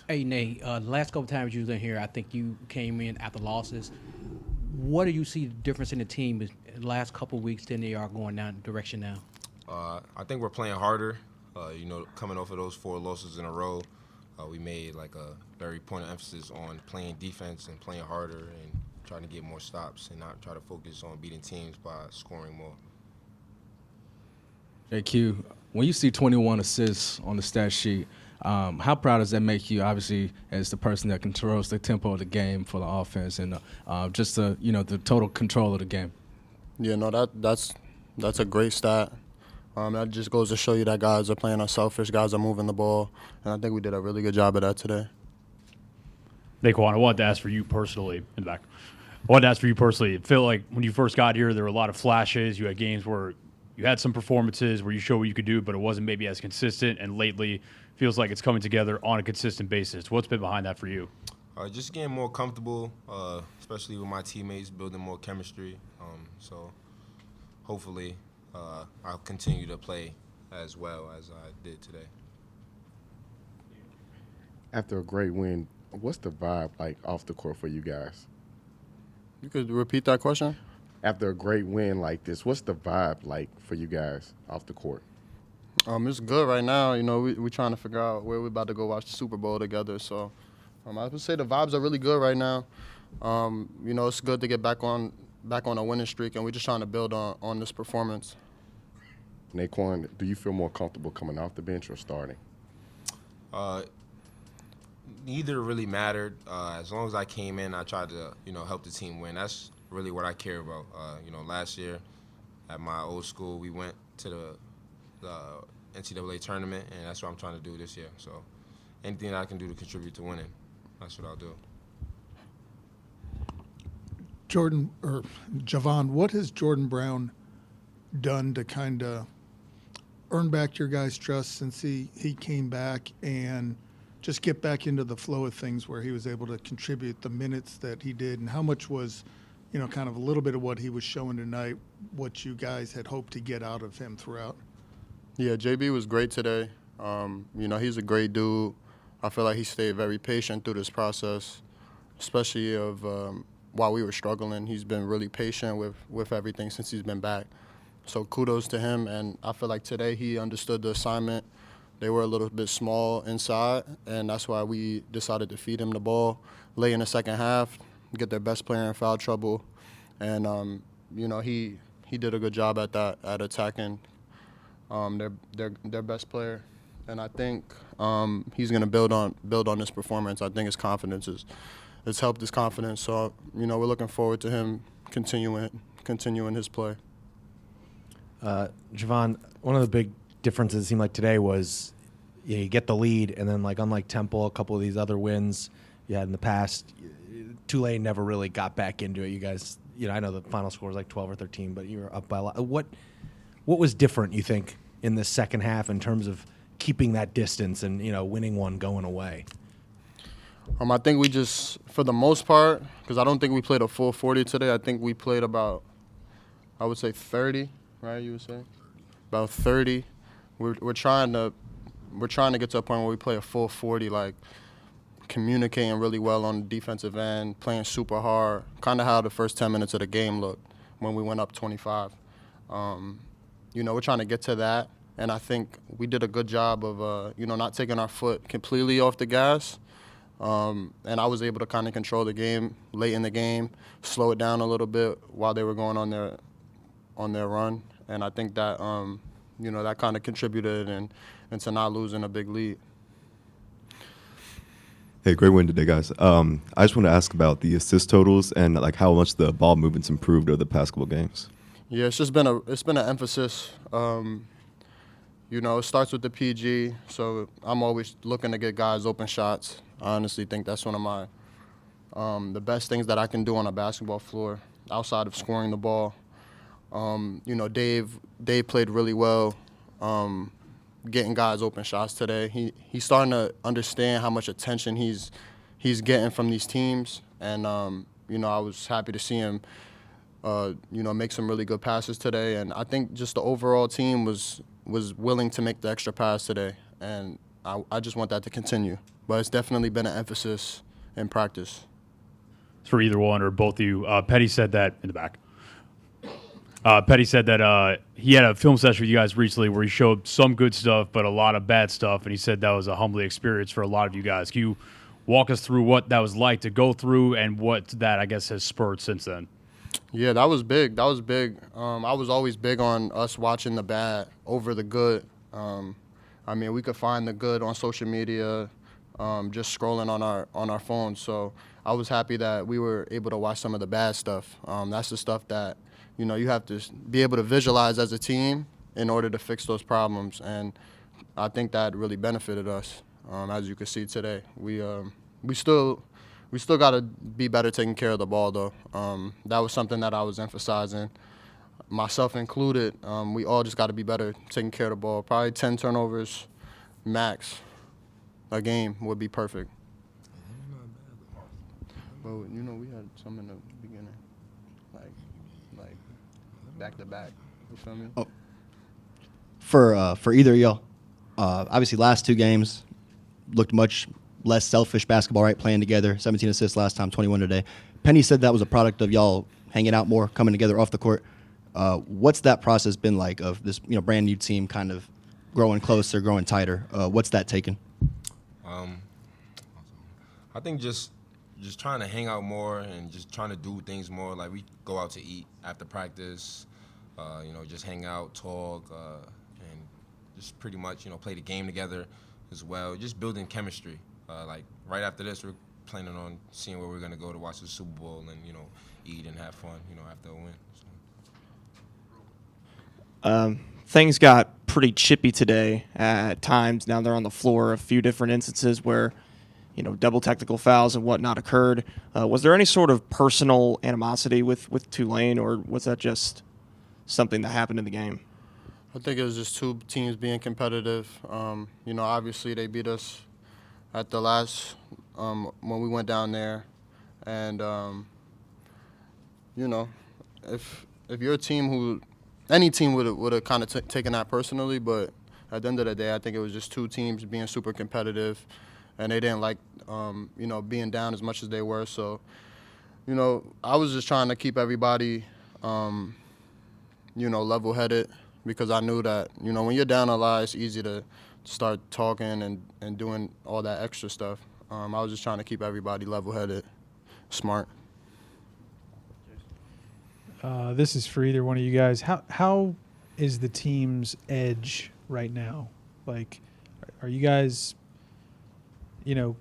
Hey, Nate, the last couple times you was in here, I think you came in after losses. What do you see the difference in the team in the last couple weeks than they are going down the direction now? I think we're playing harder. Coming off of those 4 losses in a row, we made like a very point of emphasis on playing defense and playing harder and trying to get more stops and not try to focus on beating teams by scoring more. Hey, Q, when you see 21 assists on the stat sheet, how proud does that make you, obviously, as the person that controls the tempo of the game for the offense and just the total control of the game? Yeah, no, that's a great stat. That just goes to show you that guys are playing unselfish, guys are moving the ball, and I think we did a really good job of that today. Nae'Quan, I wanted to ask for you personally, in the back. I wanted to ask for you personally. It felt like when you first got here, there were a lot of flashes. You had games where you had some performances where you showed what you could do, but it wasn't maybe as consistent, and lately feels like it's coming together on a consistent basis. What's been behind that for you? Just getting more comfortable, especially with my teammates, building more chemistry. So hopefully I'll continue to play as well as I did today. After a great win, what's the vibe like off the court for you guys? You could repeat that question? After a great win like this, what's the vibe like for you guys off the court? It's good right now. We're trying to figure out where we're about to go watch the Super Bowl together. So I would say the vibes are really good right now. It's good to get back on a winning streak, and we're just trying to build on this performance. Nae'Quan, do you feel more comfortable coming off the bench or starting? Neither really mattered. As long as I came in, I tried to, help the team win. That's really what I care about. Last year at my old school, we went to the NCAA tournament, and that's what I'm trying to do this year. So anything that I can do to contribute to winning, that's what I'll do. Jahvon, what has Jordan Brown done to kind of earn back your guys' trust since he came back and just get back into the flow of things where he was able to contribute the minutes that he did, and how much was, kind of a little bit of what he was showing tonight, what you guys had hoped to get out of him throughout? Yeah, JB was great today. He's a great dude. I feel like he stayed very patient through this process, especially while we were struggling. He's been really patient with everything since he's been back. So kudos to him, and I feel like today he understood the assignment. They were a little bit small inside, and that's why we decided to feed him the ball late in the second half, get their best player in foul trouble, and he did a good job at that, at attacking their best player. And I think he's going to build on this performance. I think his confidence it's helped his confidence. So we're looking forward to him continuing his play. Jahvon, one of the big differences it seemed like today was you get the lead, and then unlike Temple, a couple of these other wins you had in the past, Tulane never really got back into it. You guys, I know the final score was like 12 or 13, but you were up by a lot. What was different, you think, in the second half in terms of keeping that distance and winning one going away? I think we just, for the most part, because I don't think we played a full 40 today. I think we played about, I would say 30, right? You would say about 30. We're trying to get to a point where we play a full 40, communicating really well on the defensive end, playing super hard, kind of how the first 10 minutes of the game looked when we went up 25. We're trying to get to that, and I think we did a good job of, not taking our foot completely off the gas. And I was able to kind of control the game late in the game, slow it down a little bit while they were going on their run, and I think that that kind of contributed into not losing a big lead. Hey, great win today, guys. I just want to ask about the assist totals and how much the ball movement's improved over the past couple games. Yeah, it's been an emphasis. It starts with the PG, so I'm always looking to get guys open shots. I honestly think that's one of my the best things that I can do on a basketball floor outside of scoring the ball. Dave played really well, getting guys open shots today. He's starting to understand how much attention he's getting from these teams, and I was happy to see him make some really good passes today. And I think just the overall team was willing to make the extra pass today, and I just want that to continue. But it's definitely been an emphasis in practice. It's for either one or both of you. Petty said that in the back. Petty said that he had a film session with you guys recently where he showed some good stuff but a lot of bad stuff, and he said that was a humbling experience for a lot of you guys. Can you walk us through what that was like to go through and what that, I guess, has spurred since then? Yeah, that was big. That was big. I was always big on us watching the bad over the good. I mean, we could find the good on social media, just scrolling on our phones. So I was happy that we were able to watch some of the bad stuff. That's the stuff that, you know, you have to be able to visualize as a team in order to fix those problems. And I think that really benefited us, as you can see today. We still got to be better taking care of the ball, though. That was something that I was emphasizing, myself included. We all just got to be better taking care of the ball. Probably 10 turnovers max a game would be perfect. But, you know, we had some in the beginning, like back-to-back. You feel me? Oh. For either of y'all, obviously last two games looked much less selfish basketball, right? Playing together, 17 assists last time, 21 today. Penny said that was a product of y'all hanging out more, coming together off the court. What's that process been like of this, you know, brand new team kind of growing closer, growing tighter? What's that taken? I think just trying to hang out more and just trying to do things more. Like we go out to eat after practice, you know, just hang out, talk, and just pretty much, you know, play the game together as well. Just building chemistry. Like right after this, we're planning on seeing where we're gonna go to watch the Super Bowl and, you know, eat and have fun, you know, after a win. So. Things got pretty chippy today at times. Now they're on the floor. A few different instances where, you know, double technical fouls and whatnot occurred. Was there any sort of personal animosity with Tulane, or was that just something that happened in the game? I think it was just two teams being competitive. You know, obviously they beat us at the last when we went down there, and you know, if you're a team who any team would have kind of taken that personally, but at the end of the day, I think it was just two teams being super competitive, and they didn't like you know, being down as much as they were. So, you know, I was just trying to keep everybody you know, level-headed, because I knew that, you know, when you're down a lot, it's easy to start talking and doing all that extra stuff. I was just trying to keep everybody level-headed, smart. This is for either one of you guys. How is the team's edge right now? Like, are you guys, you know,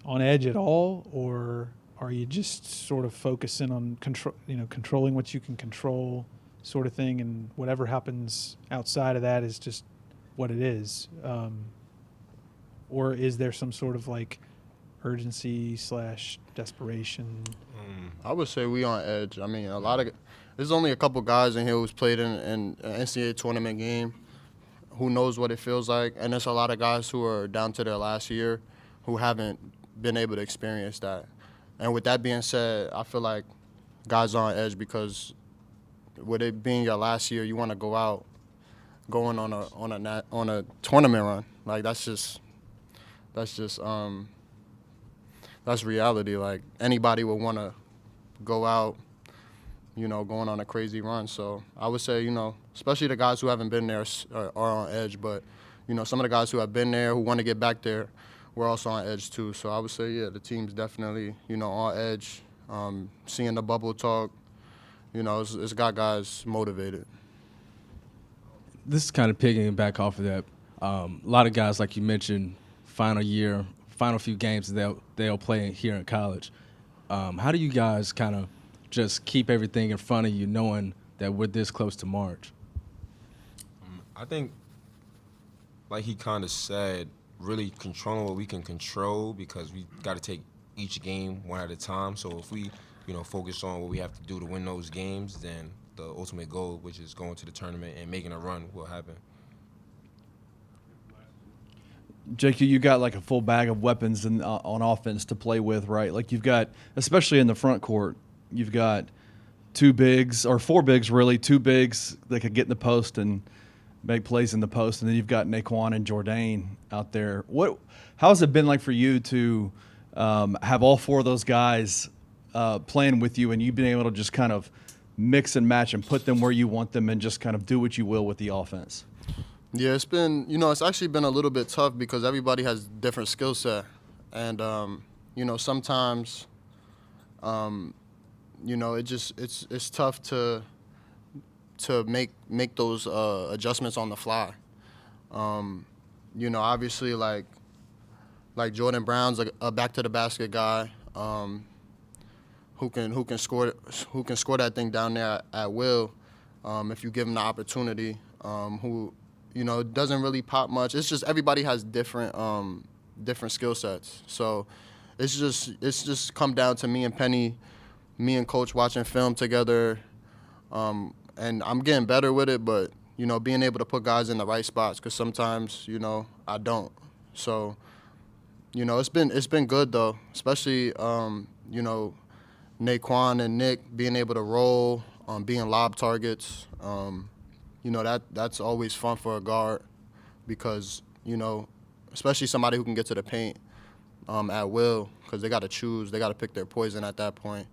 on edge at all, or are you just sort of focusing on controlling what you can control, sort of thing, and whatever happens outside of that is just what it is? Or is there some sort of like urgency / desperation? I would say we on edge. I mean, there's only a couple guys in here who's played in an NCAA tournament game, who knows what it feels like, and there's a lot of guys who are down to their last year who haven't been able to experience that. And with that being said, I feel like guys are on edge because with it being your last year, you want to go out going on a tournament run. Like that's reality. Like anybody would want to go out, you know, going on a crazy run. So I would say, you know, especially the guys who haven't been there are on edge. But, you know, some of the guys who have been there, who want to get back there, we're also on edge too. So I would say, yeah, the team's definitely, you know, on edge. Seeing the bubble talk, you know, it's got guys motivated. This is kind of pigging back off of that. A lot of guys, like you mentioned, final year, final few games they'll play here in college. How do you guys kind of just keep everything in front of you, knowing that we're this close to March? I think, like he kind of said, really controlling what we can control, because we got to take each game one at a time. So if we, you know, focus on what we have to do to win those games, then the ultimate goal, which is going to the tournament and making a run, will happen. Jake, you got like a full bag of weapons on offense to play with, right? Like you've got, especially in the front court, you've got two bigs, or four bigs really, two bigs that could get in the post and make plays in the post, and then you've got Nae'Quan and Jourdain out there. How has it been like for you to have all four of those guys playing with you, and you've been able to just kind of mix and match and put them where you want them and just kind of do what you will with the offense? Yeah, it's actually been a little bit tough because everybody has different skill set. And, sometimes, it's tough to make those adjustments on the fly. Obviously, like Jordan Brown's a back to the basket guy, who can score that thing down there at will, if you give him the opportunity. Who doesn't really pop much. It's just everybody has different skill sets. So it's just come down to me and Penny, me and Coach watching film together, and I'm getting better with it. But being able to put guys in the right spots, because sometimes I don't. So it's been good though, especially Nae'Quan and Nick being able to roll, being lob targets. That's always fun for a guard because, especially somebody who can get to the paint at will, because they got to choose. They got to pick their poison at that point.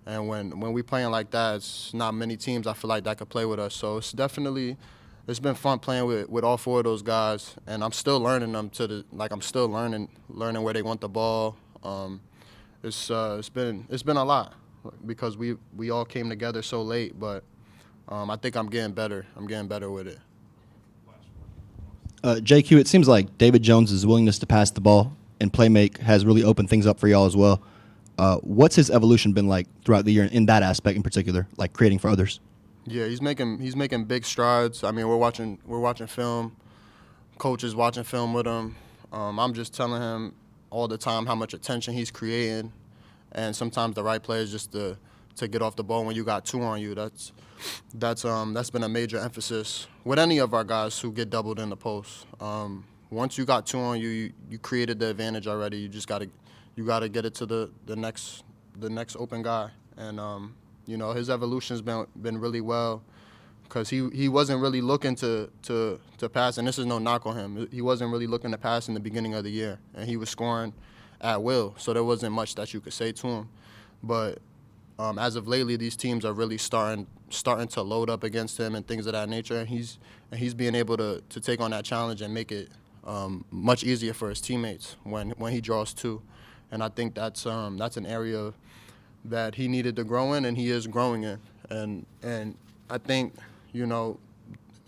And when we playing like that, it's not many teams I feel like that could play with us. So it's been fun playing with all four of those guys, and I'm still learning them I'm still learning where they want the ball. It's been a lot because we all came together so late, but I think I'm getting better. I'm getting better with it. JQ, it seems like David Jones's willingness to pass the ball and play make has really opened things up for y'all as well. What's his evolution been like throughout the year in that aspect in particular, like creating for others? Yeah, he's making big strides. I mean, we're watching film. Coach is watching film with him. I'm just telling him all the time how much attention he's creating, and sometimes the right play is just to get off the ball when you got two on you. That's been a major emphasis with any of our guys who get doubled in the post. Once you got two on you, you created the advantage already. You just gotta get it to the next open guy, and his evolution's been really well, because he wasn't really looking to pass, and this is no knock on him. He wasn't really looking to pass in the beginning of the year, and he was scoring at will, so there wasn't much that you could say to him. But as of lately, these teams are really starting to load up against him and things of that nature, and he's being able to take on that challenge and make it much easier for his teammates when he draws two. And I think that's an area that he needed to grow in, and he is growing in. And I think,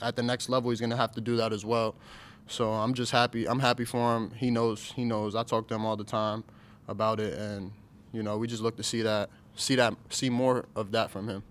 at the next level, he's going to have to do that as well. So I'm just happy. I'm happy for him. He knows. I talk to him all the time about it, and we just look to see more of that from him.